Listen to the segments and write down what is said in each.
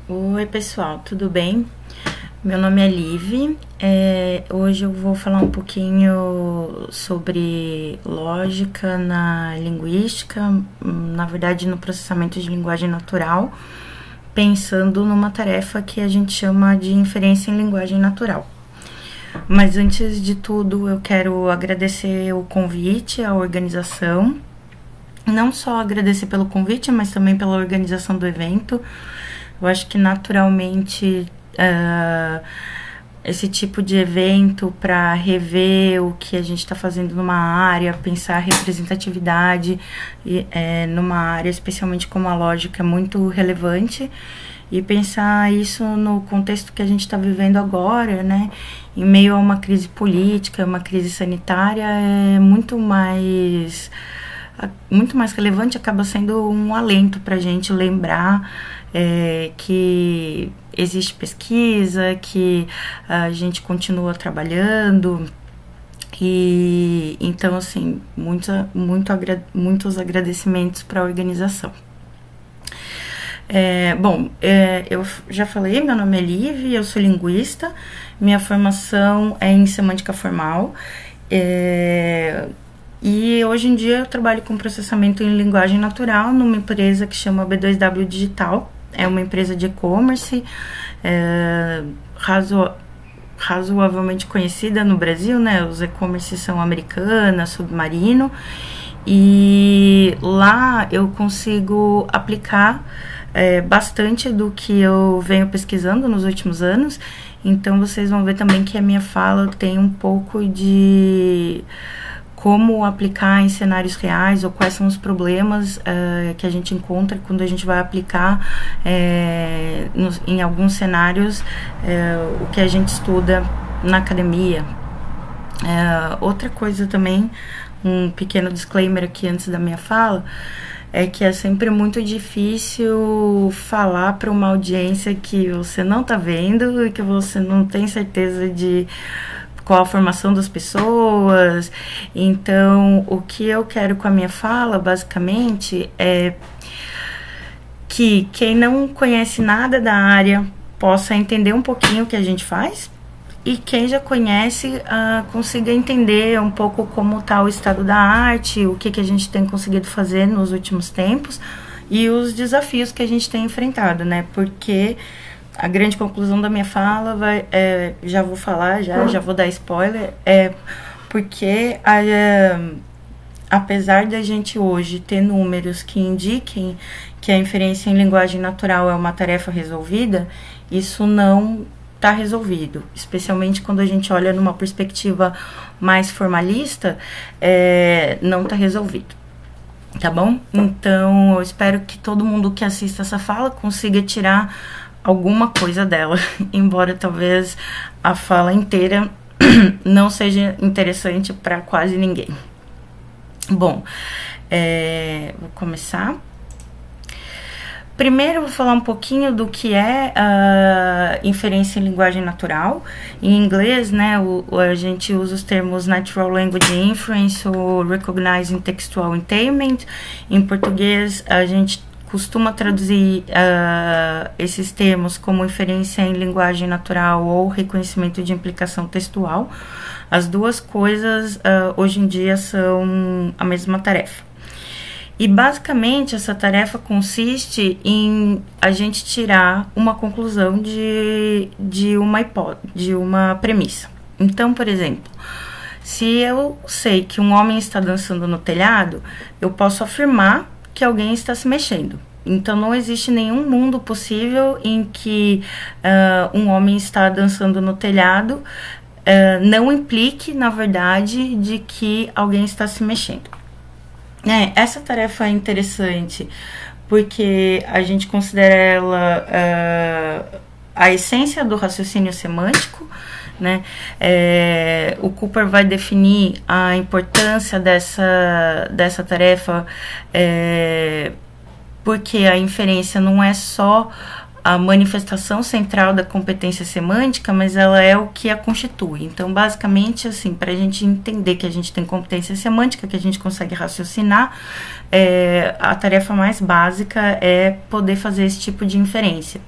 Oi pessoal, tudo bem? Meu nome é Liv. Hoje eu vou falar um pouquinho sobre lógica na linguística, na verdade no processamento de linguagem natural, pensando numa tarefa que a gente chama de inferência em linguagem natural. Mas antes de tudo eu quero agradecer o convite, a organização. Não só agradecer pelo convite, mas também pela organização do evento. Eu acho que naturalmente esse tipo de evento para rever o que a gente está fazendo numa área, pensar a representatividade numa área, especialmente como a lógica, é muito relevante. E pensar isso no contexto que a gente está vivendo agora, né? Em meio a uma crise política, uma crise sanitária, é muito mais relevante, acaba sendo um alento para a gente lembrar que existe pesquisa, que a gente continua trabalhando. E então, assim, muitos agradecimentos para a organização. Eu já falei, meu nome é Liv, eu sou linguista, minha formação é em semântica formal. E hoje em dia eu trabalho com processamento em linguagem natural numa empresa que chama B2W Digital. É uma empresa de e-commerce razoavelmente conhecida no Brasil, né? Os e-commerces são Americanas, Submarino. E lá eu consigo aplicar bastante do que eu venho pesquisando nos últimos anos. Então vocês vão ver também que a minha fala tem um pouco de como aplicar em cenários reais ou quais são os problemas que a gente encontra quando a gente vai aplicar em alguns cenários o que a gente estuda na academia. Outra coisa também, um pequeno disclaimer aqui antes da minha fala, é que é sempre muito difícil falar para uma audiência que você não está vendo e que você não tem certeza de qual a formação das pessoas. Então, o que eu quero com a minha fala, basicamente, é que quem não conhece nada da área possa entender um pouquinho o que a gente faz, e quem já conhece consiga entender um pouco como está o estado da arte, o que a gente tem conseguido fazer nos últimos tempos e os desafios que a gente tem enfrentado, né? Porque a grande conclusão da minha fala já vou falar, já vou dar spoiler, porque apesar da gente hoje ter números que indiquem que a inferência em linguagem natural é uma tarefa resolvida, isso não está resolvido, especialmente quando a gente olha numa perspectiva mais formalista, não está resolvido. Tá bom? Então, eu espero que todo mundo que assista essa fala consiga tirar alguma coisa dela, embora talvez a fala inteira não seja interessante para quase ninguém. Bom, vou começar. Primeiro eu vou falar um pouquinho do que é a inferência em linguagem natural. Em inglês, né, a gente usa os termos Natural Language Inference ou Recognizing Textual Entailment. Em português, a gente costuma traduzir esses termos como inferência em linguagem natural ou reconhecimento de implicação textual. As duas coisas, hoje em dia, são a mesma tarefa. E, basicamente, essa tarefa consiste em a gente tirar uma conclusão de uma premissa. Então, por exemplo, se eu sei que um homem está dançando no telhado, eu posso afirmar que alguém está se mexendo. Então, não existe nenhum mundo possível em que um homem está dançando no telhado não implique, na verdade, de que alguém está se mexendo. Essa tarefa é interessante porque a gente considera ela a essência do raciocínio semântico, né? O Cooper vai definir a importância dessa tarefa porque a inferência não é só a manifestação central da competência semântica, mas ela é o que a constitui. Então, basicamente, assim, para a gente entender que a gente tem competência semântica, que a gente consegue raciocinar, a tarefa mais básica é poder fazer esse tipo de inferência.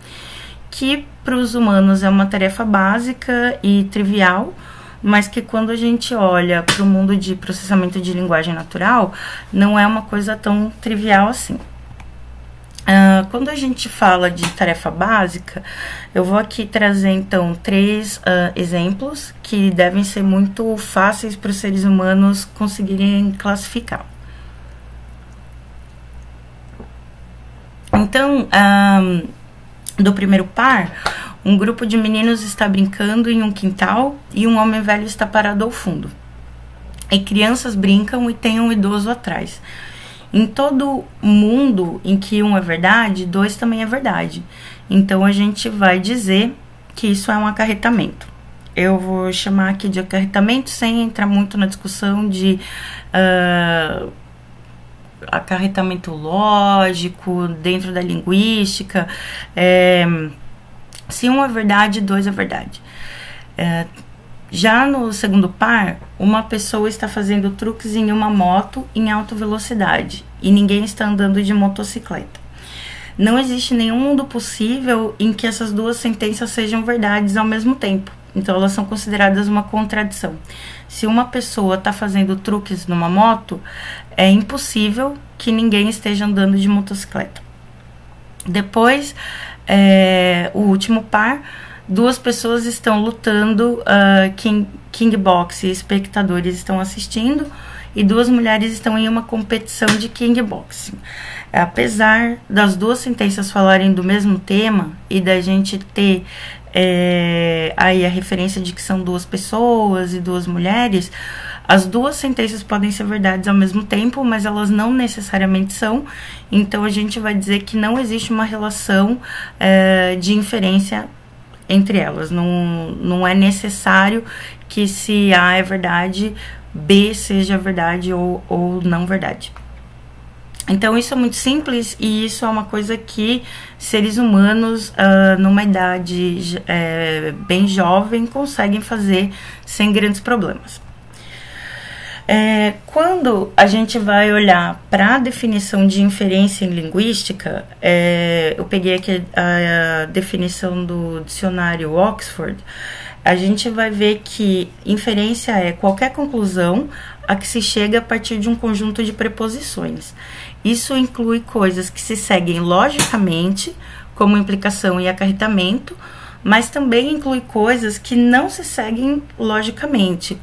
que para os humanos é uma tarefa básica e trivial, mas que quando a gente olha para o mundo de processamento de linguagem natural, não é uma coisa tão trivial assim. Quando a gente fala de tarefa básica, eu vou aqui trazer então 3 exemplos que devem ser muito fáceis para os seres humanos conseguirem classificar. Então, do primeiro par, um grupo de meninos está brincando em um quintal e um homem velho está parado ao fundo. E crianças brincam e tem um idoso atrás. Em todo mundo em que um é verdade, 2 também é verdade. Então, a gente vai dizer que isso é um acarretamento. Eu vou chamar aqui de acarretamento sem entrar muito na discussão de acarretamento lógico dentro da linguística. Se um é verdade, 2 é verdade. Já no segundo par, uma pessoa está fazendo truques em uma moto em alta velocidade e ninguém está andando de motocicleta. Não existe nenhum mundo possível em que essas 2 sentenças sejam verdades ao mesmo tempo. Então, elas são consideradas uma contradição. Se uma pessoa está fazendo truques numa moto, é impossível que ninguém esteja andando de motocicleta. Depois, o último par, 2 pessoas estão lutando, kickboxing, espectadores estão assistindo, e 2 mulheres estão em uma competição de kickboxing. Apesar das 2 sentenças falarem do mesmo tema e da gente ter aí a referência de que são 2 pessoas e 2 mulheres, as 2 sentenças podem ser verdades ao mesmo tempo, mas elas não necessariamente são. Então, a gente vai dizer que não existe uma relação de inferência entre elas. Não é necessário que se A é verdade, B seja verdade ou não verdade. Então, isso é muito simples e isso é uma coisa que seres humanos, numa idade bem jovem, conseguem fazer sem grandes problemas. Quando a gente vai olhar para a definição de inferência em linguística, eu peguei aqui a definição do dicionário Oxford, a gente vai ver que inferência é qualquer conclusão a que se chega a partir de um conjunto de preposições. Isso inclui coisas que se seguem logicamente, como implicação e acarretamento, mas também inclui coisas que não se seguem logicamente,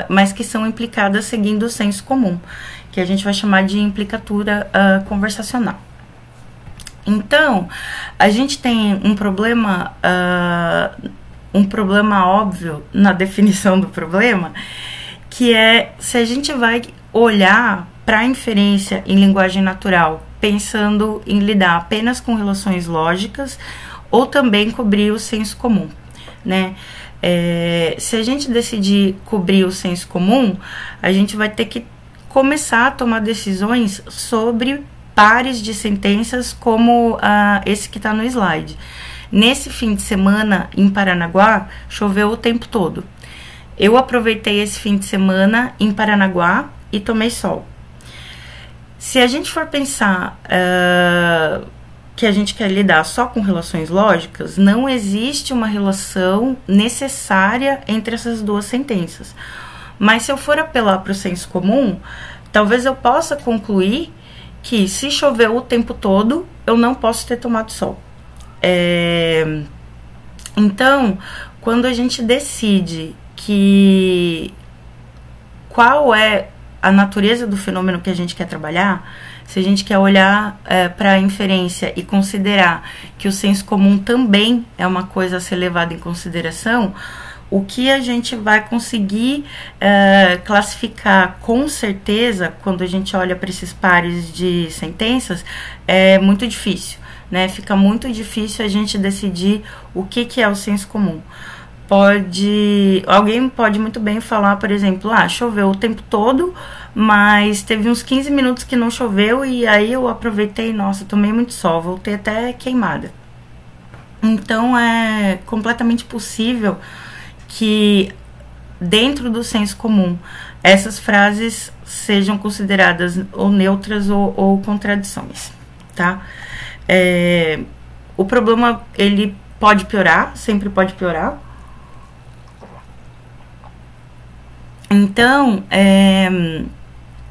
mas que são implicadas seguindo o senso comum, que a gente vai chamar de implicatura conversacional. Então, a gente tem um problema óbvio na definição do problema, que é se a gente vai olhar para a inferência em linguagem natural, pensando em lidar apenas com relações lógicas, ou também cobrir o senso comum, né? Se a gente decidir cobrir o senso comum, a gente vai ter que começar a tomar decisões sobre pares de sentenças como esse que está no slide. Nesse fim de semana, em Paranaguá, choveu o tempo todo. Eu aproveitei esse fim de semana em Paranaguá e tomei sol. Se a gente for pensar que a gente quer lidar só com relações lógicas, não existe uma relação necessária entre essas 2 sentenças. Mas se eu for apelar para o senso comum, talvez eu possa concluir que se choveu o tempo todo, eu não posso ter tomado sol. Então, quando a gente decide qual é a natureza do fenômeno que a gente quer trabalhar, se a gente quer olhar para a inferência e considerar que o senso comum também é uma coisa a ser levada em consideração, o que a gente vai conseguir classificar com certeza, quando a gente olha para esses pares de sentenças, é muito difícil, né? Fica muito difícil a gente decidir o que é o senso comum. Alguém pode muito bem falar, por exemplo, choveu o tempo todo, mas teve uns 15 minutos que não choveu e aí eu aproveitei, nossa, tomei muito sol, voltei até queimada. Então, é completamente possível que dentro do senso comum essas frases sejam consideradas ou neutras ou contradições, tá? O problema, ele pode piorar, sempre pode piorar. Então,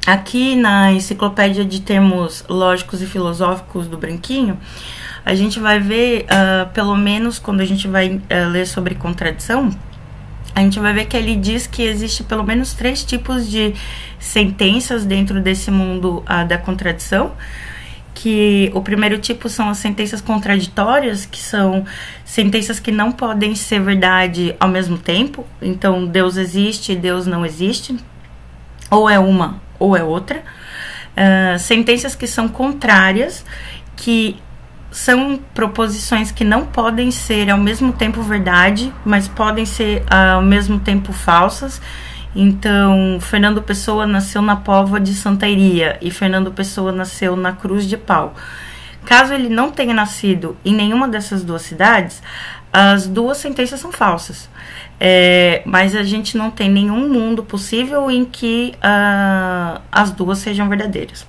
aqui na Enciclopédia de Termos Lógicos e Filosóficos do Branquinho, a gente vai ver, pelo menos quando a gente vai ler sobre contradição, a gente vai ver que ele diz que existe pelo menos 3 tipos de sentenças dentro desse mundo da contradição. Que o primeiro tipo são as sentenças contraditórias, que são sentenças que não podem ser verdade ao mesmo tempo. Então, Deus existe e Deus não existe. Ou é uma ou é outra. Sentenças que são contrárias, que são proposições que não podem ser ao mesmo tempo verdade, mas podem ser ao mesmo tempo falsas. Então, Fernando Pessoa nasceu na Póvoa de Santa Iria e Fernando Pessoa nasceu na Cruz de Pau. Caso ele não tenha nascido em nenhuma dessas 2 cidades, as 2 sentenças são falsas. Mas a gente não tem nenhum mundo possível em que as 2 sejam verdadeiras.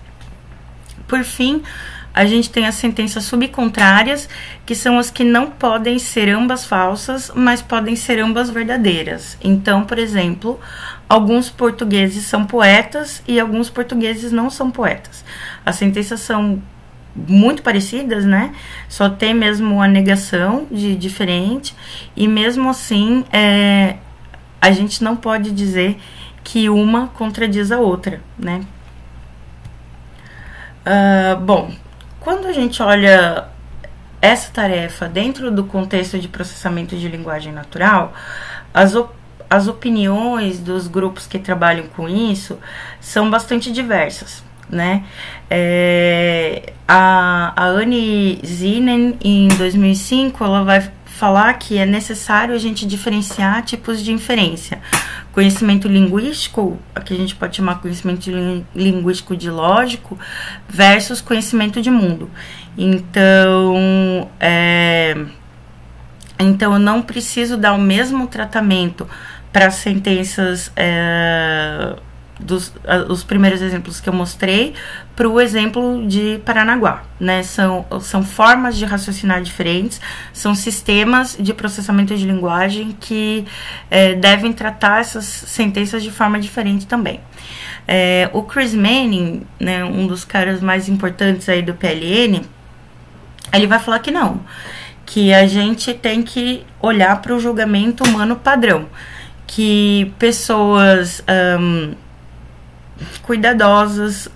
Por fim, a gente tem as sentenças subcontrárias, que são as que não podem ser ambas falsas, mas podem ser ambas verdadeiras. Então, por exemplo, alguns portugueses são poetas e alguns portugueses não são poetas. As sentenças são muito parecidas, né? Só tem mesmo a negação de diferente, e mesmo assim, a gente não pode dizer que uma contradiz a outra, né? Bom, quando a gente olha essa tarefa dentro do contexto de processamento de linguagem natural, as opiniões dos grupos que trabalham com isso são bastante diversas, né? A Anne Zinen, em 2005, ela vai falar que é necessário a gente diferenciar tipos de inferência. Conhecimento linguístico, que a gente pode chamar conhecimento linguístico de lógico, versus conhecimento de mundo. Então, eu não preciso dar o mesmo tratamento para as sentenças, os primeiros exemplos que eu mostrei, para o exemplo de Paranaguá, né? São formas de raciocinar diferentes, são sistemas de processamento de linguagem que devem tratar essas sentenças de forma diferente também. O Chris Manning, né, um dos caras mais importantes aí do PLN, ele vai falar que não, que a gente tem que olhar para o julgamento humano padrão, que pessoas cuidadosas,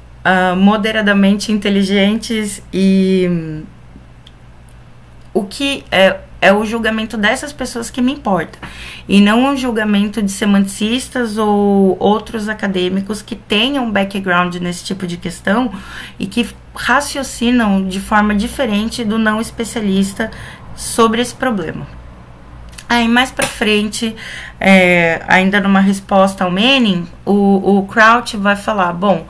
moderadamente inteligentes, e o que é o julgamento dessas pessoas que me importa, e não um julgamento de semanticistas ou outros acadêmicos que tenham background nesse tipo de questão e que raciocinam de forma diferente do não especialista sobre esse problema. Aí, mais pra frente, ainda numa resposta ao Manning, o Kraut vai falar, bom,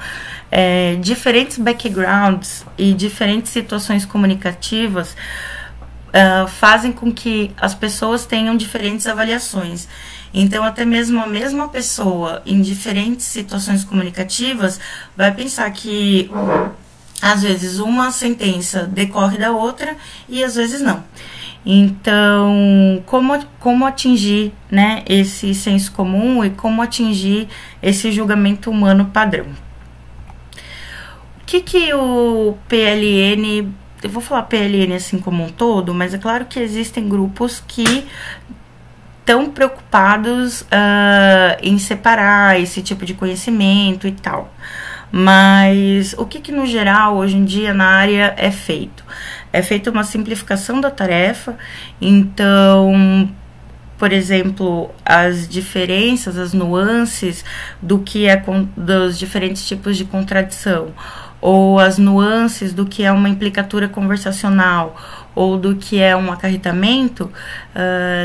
diferentes backgrounds e diferentes situações comunicativas fazem com que as pessoas tenham diferentes avaliações. Então, até mesmo a mesma pessoa, em diferentes situações comunicativas, vai pensar que, às vezes, uma sentença decorre da outra e, às vezes, não. Então, como atingir, né, esse senso comum e como atingir esse julgamento humano padrão? O que o PLN... Eu vou falar PLN assim como um todo, mas é claro que existem grupos que estão preocupados em separar esse tipo de conhecimento e tal. Mas o que no geral, hoje em dia, na área é feito? É feita uma simplificação da tarefa. Então, por exemplo, as diferenças, as nuances do que dos diferentes tipos de contradição, ou as nuances do que é uma implicatura conversacional, ou do que é um acarretamento,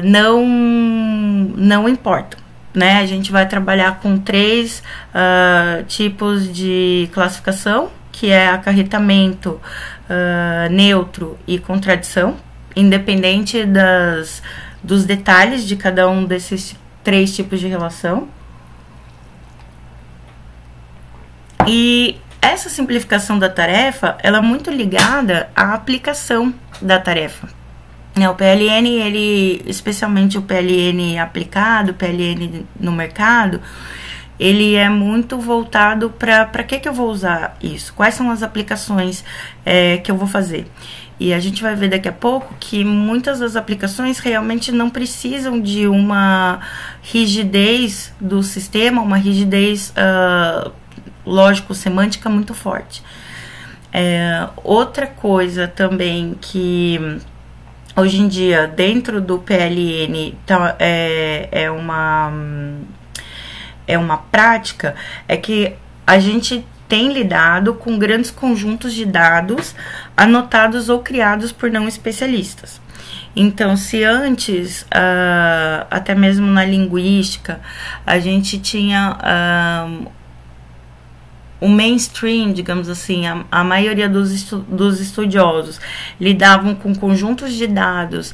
não importam, né? A gente vai trabalhar com 3 tipos de classificação, que é acarretamento, neutro e contradição, independente dos detalhes de cada um desses 3 tipos de relação. E essa simplificação da tarefa, ela é muito ligada à aplicação da tarefa. O PLN, ele, especialmente o PLN aplicado, o PLN no mercado, ele é muito voltado para que eu vou usar isso? Quais são as aplicações que eu vou fazer? E a gente vai ver daqui a pouco que muitas das aplicações realmente não precisam de uma rigidez do sistema, uma rigidez lógico-semântica muito forte. Outra coisa também que hoje em dia dentro do PLN é uma prática, é que a gente tem lidado com grandes conjuntos de dados anotados ou criados por não especialistas. Então, se antes, até mesmo na linguística, a gente tinha o mainstream, digamos assim, a maioria dos estudiosos lidavam com conjuntos de dados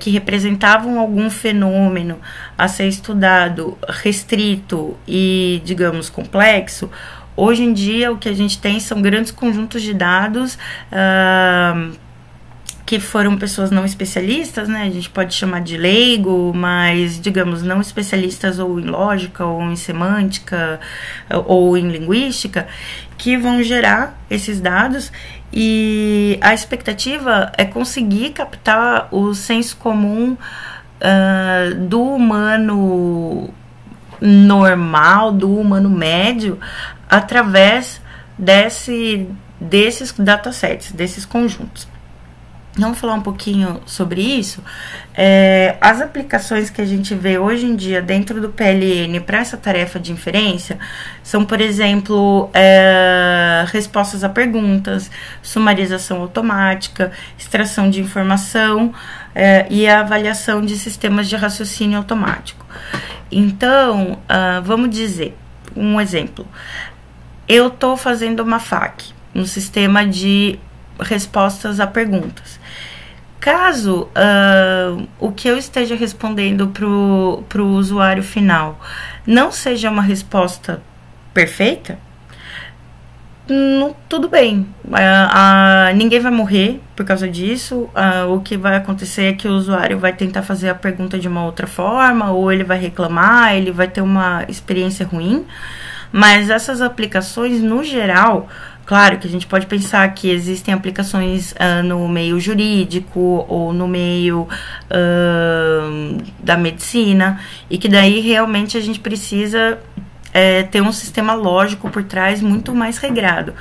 que representavam algum fenômeno a ser estudado restrito e, digamos, complexo. Hoje em dia, o que a gente tem são grandes conjuntos de dados que foram pessoas não especialistas, né? A gente pode chamar de leigo, mas, digamos, não especialistas ou em lógica, ou em semântica, ou em linguística, que vão gerar esses dados, e a expectativa é conseguir captar o senso comum do humano normal, do humano médio, através desses datasets, desses conjuntos. Vamos falar um pouquinho sobre isso. As aplicações que a gente vê hoje em dia dentro do PLN para essa tarefa de inferência são, por exemplo, respostas a perguntas, sumarização automática, extração de informação e a avaliação de sistemas de raciocínio automático. Então, vamos dizer, um exemplo. Eu estou fazendo uma FAQ, um sistema de respostas a perguntas. Caso o que eu esteja respondendo para o usuário final não seja uma resposta perfeita, tudo bem, ninguém vai morrer por causa disso. O que vai acontecer é que o usuário vai tentar fazer a pergunta de uma outra forma, ou ele vai reclamar, ele vai ter uma experiência ruim. Mas essas aplicações, no geral, claro que a gente pode pensar que existem aplicações no meio jurídico ou no meio da medicina, e que daí realmente a gente precisa ter um sistema lógico por trás muito mais regrado.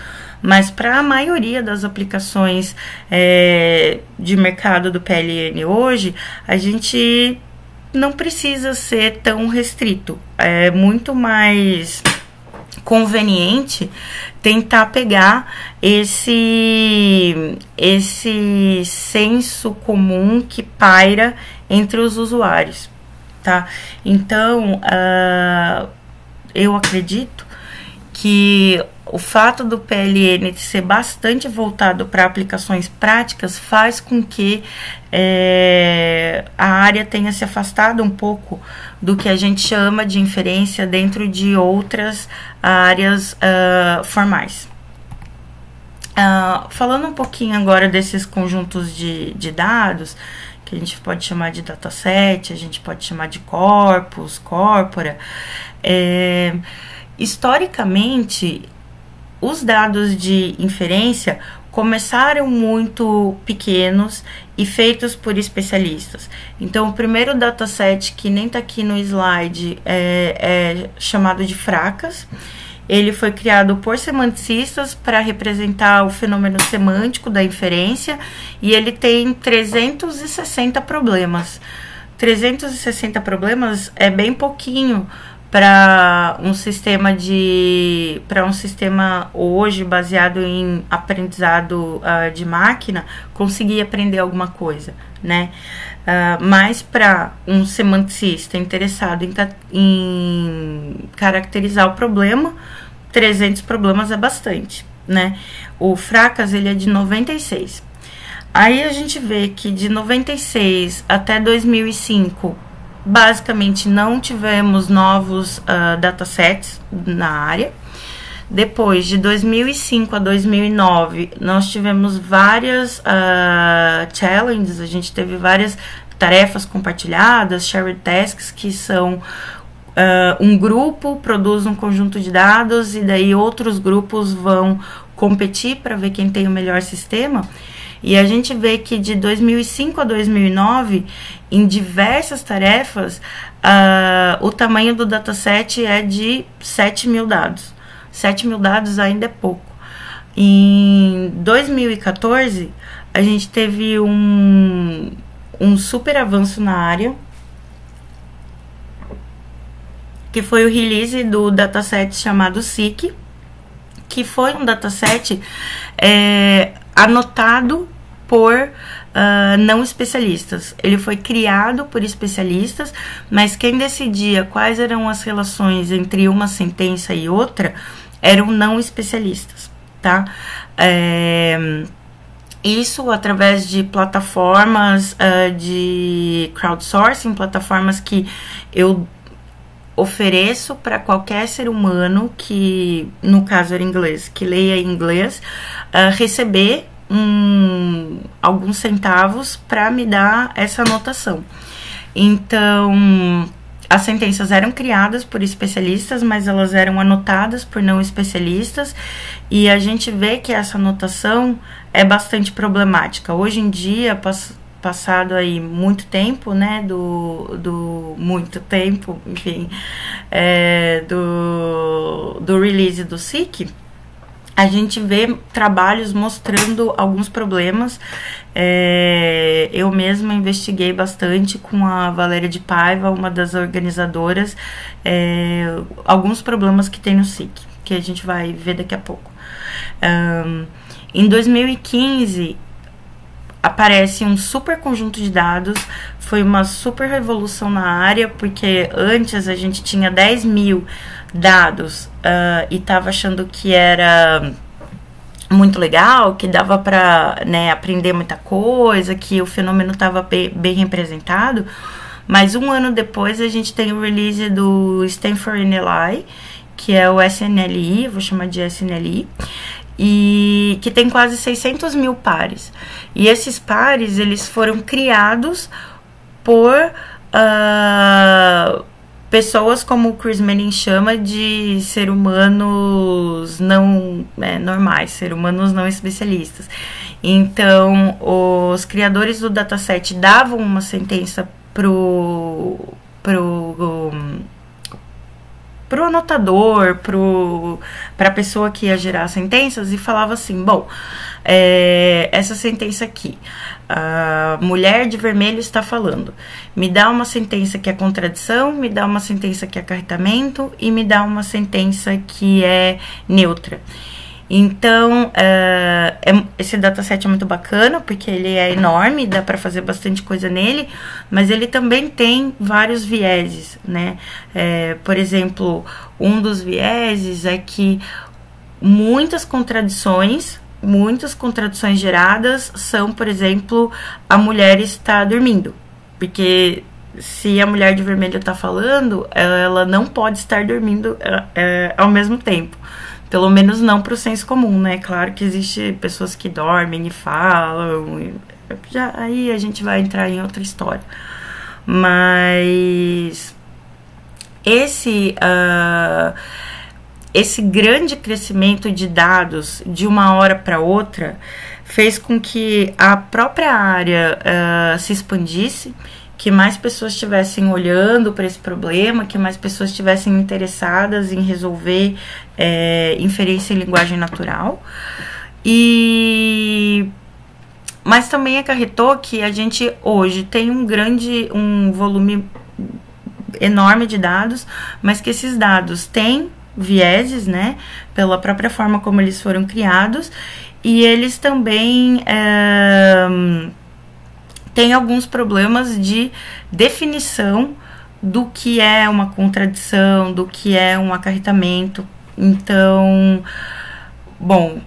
Mas para a maioria das aplicações de mercado do PLN hoje, a gente não precisa ser tão restrito. É muito mais conveniente tentar pegar esse senso comum que paira entre os usuários, tá? Então, eu acredito que o fato do PLN ser bastante voltado para aplicações práticas faz com que a área tenha se afastado um pouco do que a gente chama de inferência dentro de outras áreas formais. Falando um pouquinho agora desses conjuntos de dados, que a gente pode chamar de dataset, a gente pode chamar de corpus, corpora. Historicamente, os dados de inferência começaram muito pequenos e feitos por especialistas. Então, o primeiro dataset, que nem está aqui no slide, é chamado de Fracas. Ele foi criado por semanticistas para representar o fenômeno semântico da inferência, e ele tem 360 problemas. 360 problemas é bem pouquinho para um sistema hoje baseado em aprendizado de máquina conseguir aprender alguma coisa, né? Mas para um semanticista interessado em caracterizar o problema, 300 problemas é bastante, né? O Fracas, ele é de 96. Aí a gente vê que de 96 até 2005, basicamente não tivemos novos datasets na área. Depois, de 2005 a 2009, nós tivemos várias challenges, a gente teve várias tarefas compartilhadas, shared tasks, que são um grupo produz um conjunto de dados e daí outros grupos vão competir para ver quem tem o melhor sistema. E a gente vê que de 2005 a 2009, em diversas tarefas, o tamanho do dataset é de 7.000 dados. 7.000 dados ainda é pouco. Em 2014, a gente teve um super avanço na área, que foi o release do dataset chamado SIC, que foi um dataset anotado por não especialistas. Ele foi criado por especialistas, mas quem decidia quais eram as relações entre uma sentença e outra eram não especialistas, tá? Isso através de plataformas de crowdsourcing, plataformas que eu ofereço para qualquer ser humano que, no caso era inglês, que leia em inglês, receber alguns centavos para me dar essa anotação. Então, as sentenças eram criadas por especialistas, mas elas eram anotadas por não especialistas, e a gente vê que essa anotação é bastante problemática. Hoje em dia, passado aí muito tempo, né, muito tempo, enfim, do release do SIC, a gente vê trabalhos mostrando alguns problemas. Eu mesma investiguei bastante com a Valéria de Paiva, uma das organizadoras, alguns problemas que tem no SIC, que a gente vai ver daqui a pouco. Em 2015, aparece um super conjunto de dados, foi uma super revolução na área, porque antes a gente tinha 10.000 dados e tava achando que era muito legal, que dava para, né, aprender muita coisa, que o fenômeno estava bem representado, mas um ano depois a gente tem o release do Stanford NLI, que é o SNLI, vou chamar de SNLI, e que tem quase 600.000 pares. E esses pares, eles foram criados por pessoas como o Chris Manning chama de ser humanos não normais, ser humanos não especialistas. Então, os criadores do dataset davam uma sentença pro anotador, para a pessoa que ia gerar sentenças, e falava assim, bom, essa sentença aqui, a mulher de vermelho está falando, me dá uma sentença que é contradição, me dá uma sentença que é acarretamento e me dá uma sentença que é neutra. Então, esse dataset é muito bacana, porque ele é enorme, dá para fazer bastante coisa nele, mas ele também tem vários vieses, né? Por exemplo, um dos vieses é que muitas contradições geradas são, por exemplo, a mulher está dormindo, porque se a mulher de vermelho está falando, ela não pode estar dormindo ao mesmo tempo. Pelo menos não para o senso comum, né? Claro que existe pessoas que dormem e falam, aí a gente vai entrar em outra história. Mas esse grande crescimento de dados de uma hora para outra fez com que a própria área se expandisse, que mais pessoas estivessem olhando para esse problema, que mais pessoas estivessem interessadas em resolver inferência em linguagem natural. Mas também acarretou que a gente hoje tem um volume enorme de dados, mas que esses dados têm vieses, né, pela própria forma como eles foram criados, e eles também tem alguns problemas de definição do que é uma contradição, do que é um acarretamento. Então, bom,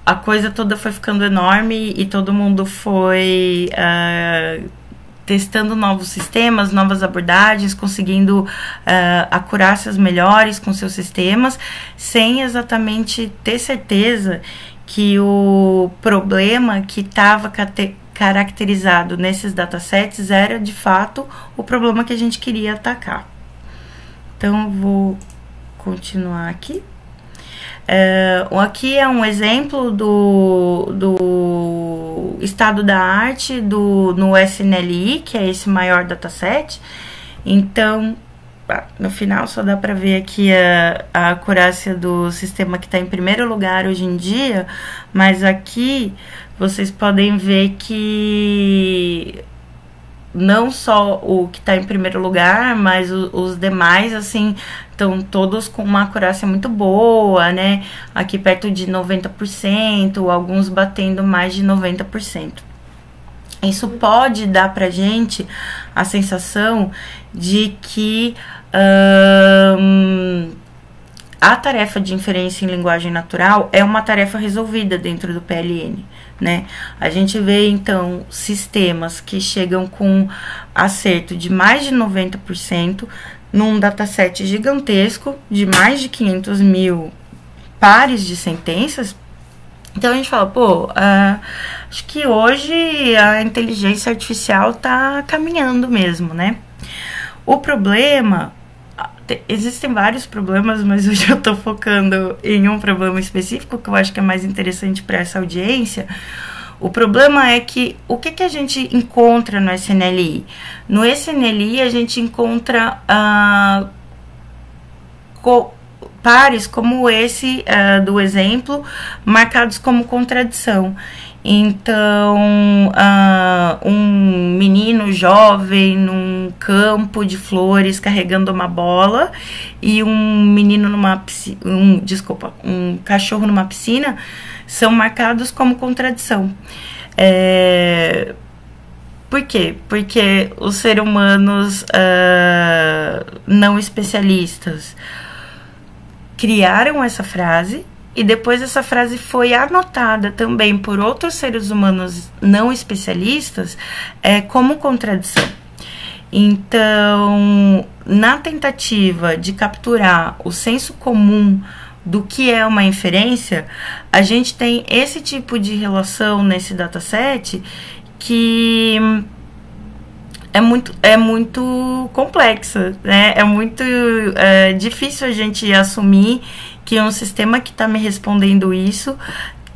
a coisa toda foi ficando enorme e todo mundo foi testando novos sistemas, novas abordagens, conseguindo acurácias melhores com seus sistemas, sem exatamente ter certeza que o problema que estava caracterizado nesses datasets era de fato o problema que a gente queria atacar. Então, eu vou continuar aqui. Aqui é um exemplo do estado da arte no SNLI, que é esse maior dataset. Então, no final só dá para ver aqui a acurácia do sistema que está em primeiro lugar hoje em dia, mas aqui vocês podem ver que não só o que está em primeiro lugar, mas os demais, assim, estão todos com uma acurácia muito boa, né? Aqui perto de 90%, alguns batendo mais de 90%. Isso pode dar pra gente a sensação de que a tarefa de inferência em linguagem natural é uma tarefa resolvida dentro do PLN, né? A gente vê, então, sistemas que chegam com acerto de mais de 90% num dataset gigantesco de mais de 500 mil pares de sentenças. Então, a gente fala, pô, acho que hoje a inteligência artificial tá caminhando mesmo, né? O problema... Existem vários problemas, mas hoje eu tô focando em um problema específico que eu acho que é mais interessante para essa audiência. O problema é que o que a gente encontra no SNLI? No SNLI a gente encontra pares como esse do exemplo, marcados como contradição. Então, um menino jovem num campo de flores carregando uma bola e um menino numa piscina, um cachorro numa piscina são marcados como contradição. Por quê? Porque os seres humanos não especialistas criaram essa frase. E depois essa frase foi anotada também por outros seres humanos não especialistas como contradição. Então, na tentativa de capturar o senso comum do que é uma inferência, a gente tem esse tipo de relação nesse dataset que é muito complexa, né? É muito difícil a gente assumir que um sistema que está me respondendo isso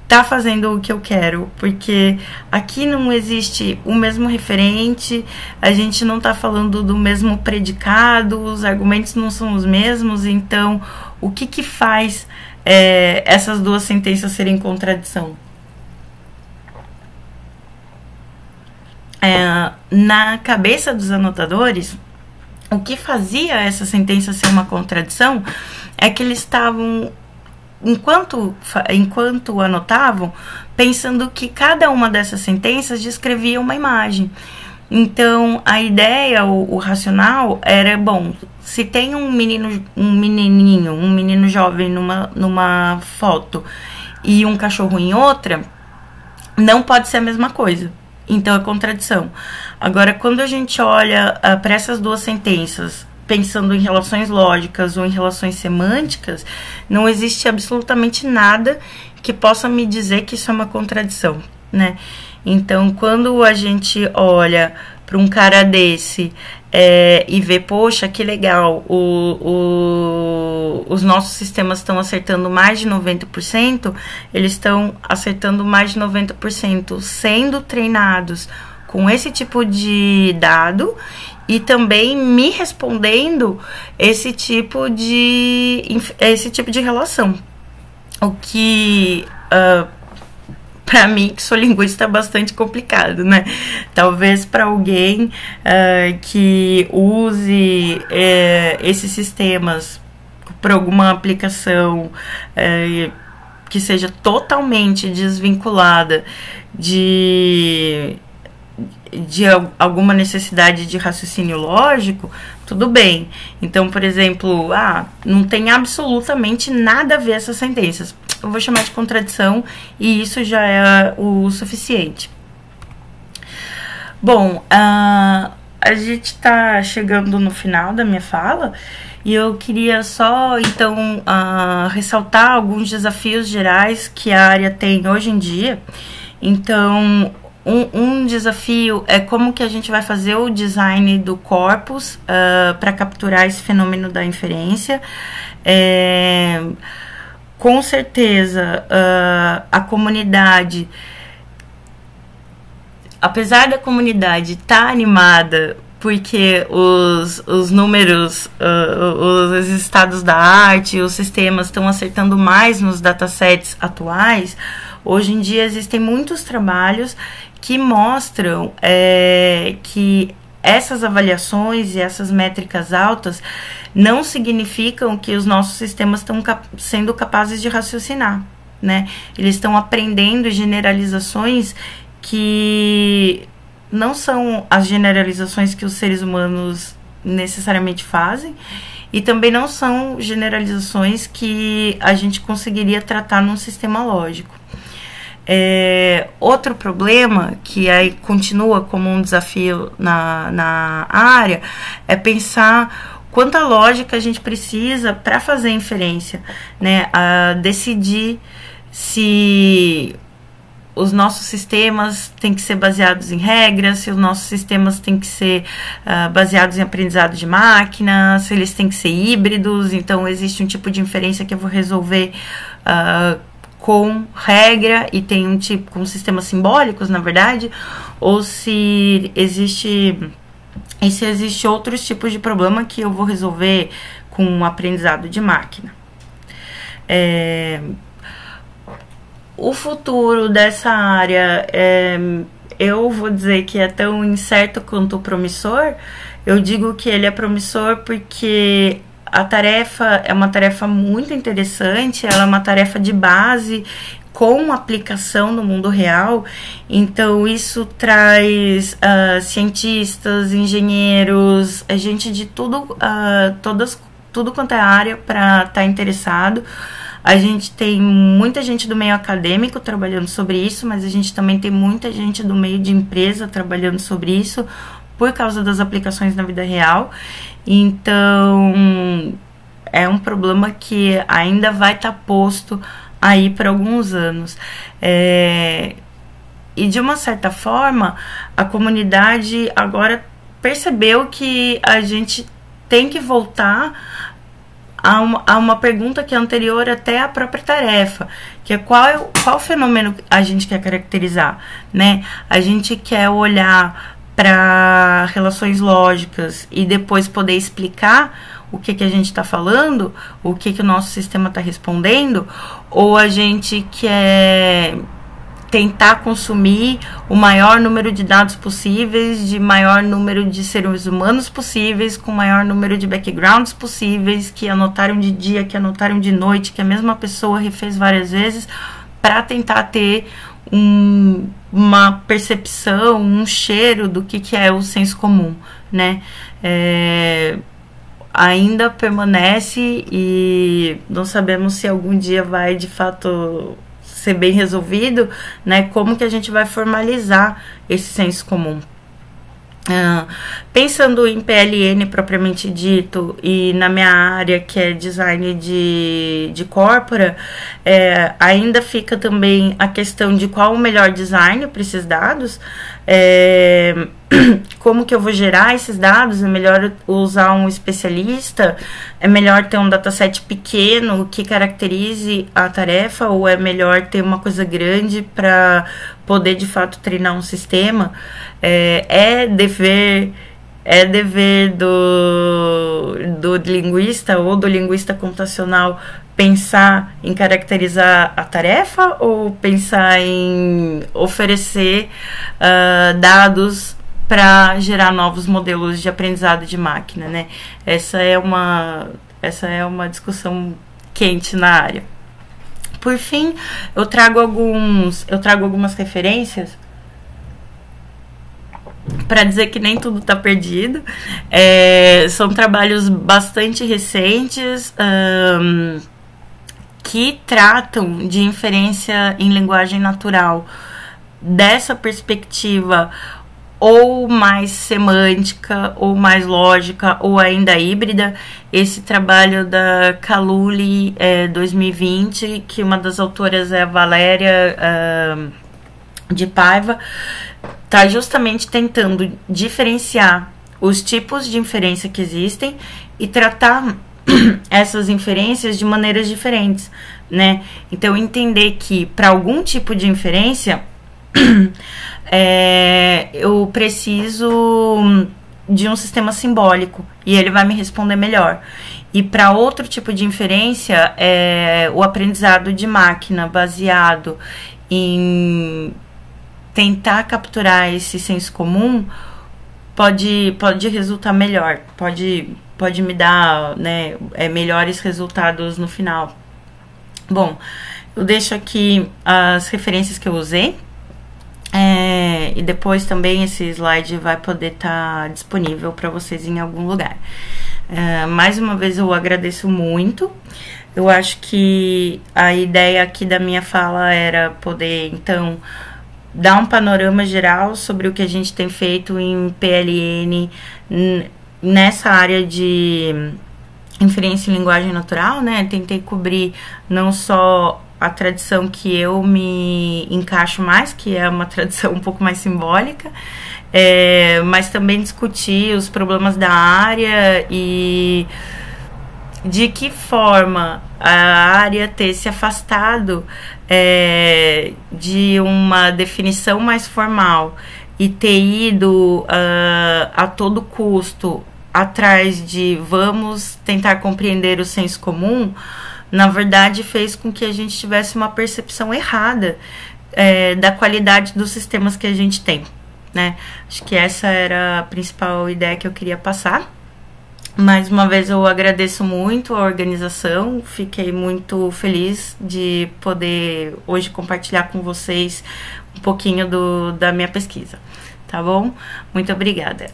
está fazendo o que eu quero, porque aqui não existe o mesmo referente, a gente não está falando do mesmo predicado, os argumentos não são os mesmos, então o que faz essas duas sentenças serem contradição? Na cabeça dos anotadores, o que fazia essa sentença ser uma contradição é que eles estavam, enquanto anotavam, pensando que cada uma dessas sentenças descrevia uma imagem. Então, a ideia, o racional era, bom, se tem um menino jovem numa foto e um cachorro em outra, não pode ser a mesma coisa. Então, é contradição. Agora, quando a gente olha para essas duas sentenças, pensando em relações lógicas ou em relações semânticas, não existe absolutamente nada que possa me dizer que isso é uma contradição, né? Então, quando a gente olha para um cara desse e vê, poxa, que legal, os nossos sistemas estão acertando mais de 90%, eles estão acertando mais de 90%, sendo treinados com esse tipo de dado e também me respondendo esse tipo de relação. O que, para mim, que sou linguista, é bastante complicado, né? Talvez para alguém que use esses sistemas para alguma aplicação que seja totalmente desvinculada de alguma necessidade de raciocínio lógico, tudo bem. Então, por exemplo, não tem absolutamente nada a ver essas sentenças. Eu vou chamar de contradição e isso já é o suficiente. Bom, a gente está chegando no final da minha fala e eu queria só, então, ressaltar alguns desafios gerais que a área tem hoje em dia. Então, um desafio é como que a gente vai fazer o design do corpus para capturar esse fenômeno da inferência. Com certeza, a comunidade, apesar da comunidade estar animada porque os números, os estados da arte, os sistemas estão acertando mais nos datasets atuais, hoje em dia existem muitos trabalhos que mostram que essas avaliações e essas métricas altas não significam que os nossos sistemas estão sendo capazes de raciocinar, né? Eles estão aprendendo generalizações que não são as generalizações que os seres humanos necessariamente fazem e também não são generalizações que a gente conseguiria tratar num sistema lógico. Outro problema, que aí continua como um desafio na área, é pensar quanta lógica a gente precisa para fazer inferência, né? Decidir se os nossos sistemas têm que ser baseados em regras, se os nossos sistemas têm que ser baseados em aprendizado de máquina, se eles têm que ser híbridos. Então, existe um tipo de inferência que eu vou resolver com regra e tem um tipo com sistemas simbólicos, na verdade, ou se existe outros tipos de problema que eu vou resolver com aprendizado de máquina. O futuro dessa área, eu vou dizer que é tão incerto quanto promissor. Eu digo que ele é promissor porque a tarefa é uma tarefa muito interessante, ela é uma tarefa de base com aplicação no mundo real. Então isso traz cientistas, engenheiros, gente de tudo, tudo quanto é área para estar interessado. A gente tem muita gente do meio acadêmico trabalhando sobre isso, mas a gente também tem muita gente do meio de empresa trabalhando sobre isso por causa das aplicações na vida real. Então, é um problema que ainda vai estar posto aí por alguns anos. E de uma certa forma, a comunidade agora percebeu que a gente tem que voltar a uma pergunta que é anterior até à própria tarefa, que é qual fenômeno a gente quer caracterizar, né? A gente quer olhar para relações lógicas e depois poder explicar o que a gente está falando, o que o nosso sistema está respondendo, ou a gente quer tentar consumir o maior número de dados possíveis, de maior número de seres humanos possíveis, com o maior número de backgrounds possíveis, que anotaram de dia, que anotaram de noite, que a mesma pessoa refez várias vezes, para tentar ter uma percepção, um cheiro do que é o senso comum, né? Ainda permanece e não sabemos se algum dia vai de fato ser bem resolvido, né? Como que a gente vai formalizar esse senso comum? Pensando em PLN propriamente dito e na minha área, que é design de corpora, ainda fica também a questão de qual o melhor design para esses dados. Como que eu vou gerar esses dados? É melhor usar um especialista? É melhor ter um dataset pequeno que caracterize a tarefa? Ou é melhor ter uma coisa grande para poder de fato treinar um sistema? É dever do linguista ou do linguista computacional pensar em caracterizar a tarefa ou pensar em oferecer dados para gerar novos modelos de aprendizado de máquina, né? Essa é uma discussão quente na área. Por fim, eu trago algumas referências para dizer que nem tudo está perdido. São trabalhos bastante recentes que tratam de inferência em linguagem natural dessa perspectiva ou mais semântica, ou mais lógica, ou ainda híbrida. Esse trabalho da Caluli 2020, que uma das autoras é a Valéria de Paiva, está justamente tentando diferenciar os tipos de inferência que existem e tratar essas inferências de maneiras diferentes, né? Então, entender que para algum tipo de inferência eu preciso de um sistema simbólico e ele vai me responder melhor. E para outro tipo de inferência, o aprendizado de máquina baseado em tentar capturar esse senso comum pode resultar melhor, pode me dar, né, melhores resultados no final. Bom, eu deixo aqui as referências que eu usei. E depois também esse slide vai poder estar disponível para vocês em algum lugar. Mais uma vez eu agradeço muito. Eu acho que a ideia aqui da minha fala era poder, então, dar um panorama geral sobre o que a gente tem feito em PLN nessa área de inferência em linguagem natural, né? Tentei cobrir não só a tradição que eu me encaixo mais, que é uma tradição um pouco mais simbólica, mas também discutir os problemas da área e de que forma a área ter se afastado de uma definição mais formal e ter ido a todo custo atrás de vamos tentar compreender o senso comum, na verdade fez com que a gente tivesse uma percepção errada da qualidade dos sistemas que a gente tem, né? Acho que essa era a principal ideia que eu queria passar. Mais uma vez eu agradeço muito a organização, fiquei muito feliz de poder hoje compartilhar com vocês um pouquinho da minha pesquisa, tá bom? Muito obrigada.